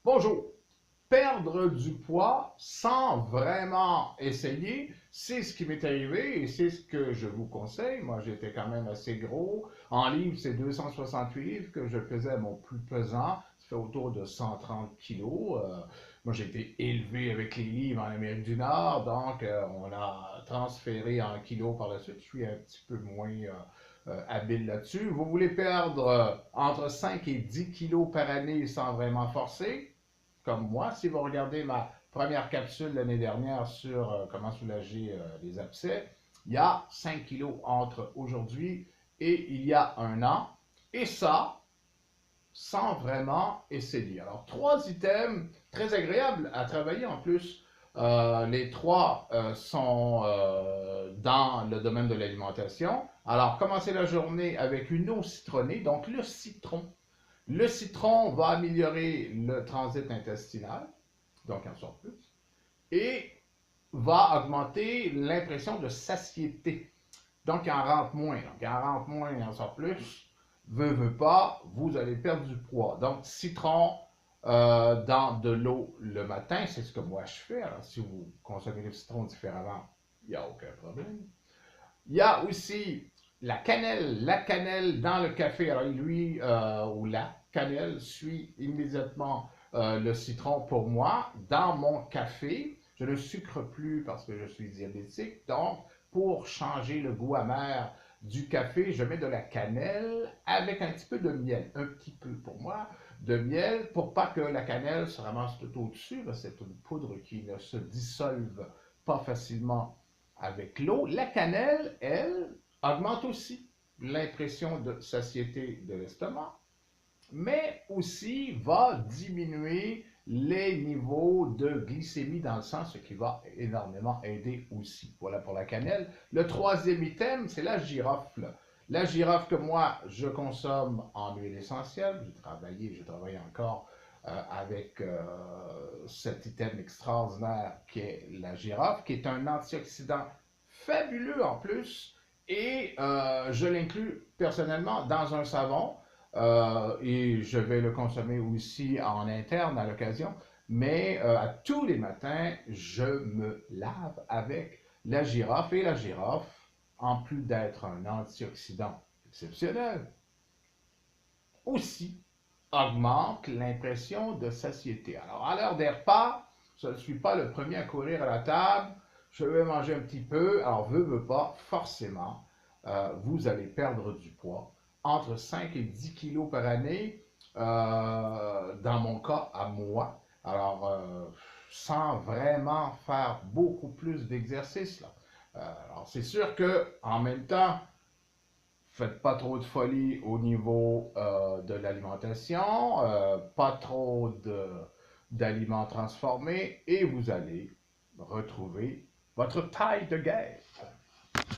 Bonjour. Perdre du poids sans vraiment essayer, c'est ce qui m'est arrivé et c'est ce que je vous conseille. Moi, j'étais quand même assez gros. En livres, c'est 268 livres que je pesais à mon plus pesant. Ça fait autour de 130 kilos. Moi, j'ai été élevé avec les livres en Amérique du Nord, donc on a transféré en kilos par la suite. Je suis un petit peu moins habile là-dessus. Vous voulez perdre entre 5 et 10 kilos par année sans vraiment forcer? Comme moi. Si vous regardez ma première capsule l'année dernière sur comment soulager les abcès, il y a 5 kilos entre aujourd'hui et il y a un an. Et ça, sans vraiment essayer. Alors, trois items très agréables à travailler en plus. Les trois sont dans le domaine de l'alimentation. Alors, commencez la journée avec une eau citronnée, donc le citron. Le citron va améliorer le transit intestinal, donc en sort plus, et va augmenter l'impression de satiété. Donc, il en rentre moins. Donc, il en rentre moins, il en sort plus. Veut pas, vous allez perdre du poids. Donc, citron dans de l'eau le matin, c'est ce que moi je fais. Alors, si vous consommez le citron différemment, il n'y a aucun problème. Il y a aussi la cannelle. La cannelle dans le café. Alors, lui ou la cannelle suit immédiatement le citron pour moi. Dans mon café, je ne sucre plus parce que je suis diabétique. Donc, pour changer le goût amer du café, je mets de la cannelle avec un petit peu de miel. Un petit peu pour moi de miel pour pas que la cannelle se ramasse tout au-dessus. C'est une poudre qui ne se dissolve pas facilement avec l'eau. La cannelle, elle, augmente aussi l'impression de satiété de l'estomac, mais aussi va diminuer les niveaux de glycémie dans le sang, ce qui va énormément aider aussi. Voilà pour la cannelle. Le troisième item, c'est la girofle. La girofle que moi, je consomme en huile essentielle. Je travaille encore avec cet item extraordinaire qui est la girofle, qui est un antioxydant fabuleux en plus. Et je l'inclus personnellement dans un savon. Et je vais le consommer aussi en interne à l'occasion. Mais à tous les matins, je me lave avec la girofle. Et la girofle, en plus d'être un antioxydant exceptionnel, aussi augmente l'impression de satiété. Alors, à l'heure des repas, je ne suis pas le premier à courir à la table. Je vais manger un petit peu. Alors, veut pas, forcément, vous allez perdre du poids. Entre 5 et 10 kilos par année, dans mon cas, à moi. Alors, sans vraiment faire beaucoup plus d'exercice, là. Alors, c'est sûr que en même temps, faites pas trop de folie au niveau de l'alimentation, pas trop d'aliments transformés et vous allez retrouver votre taille de guêpe.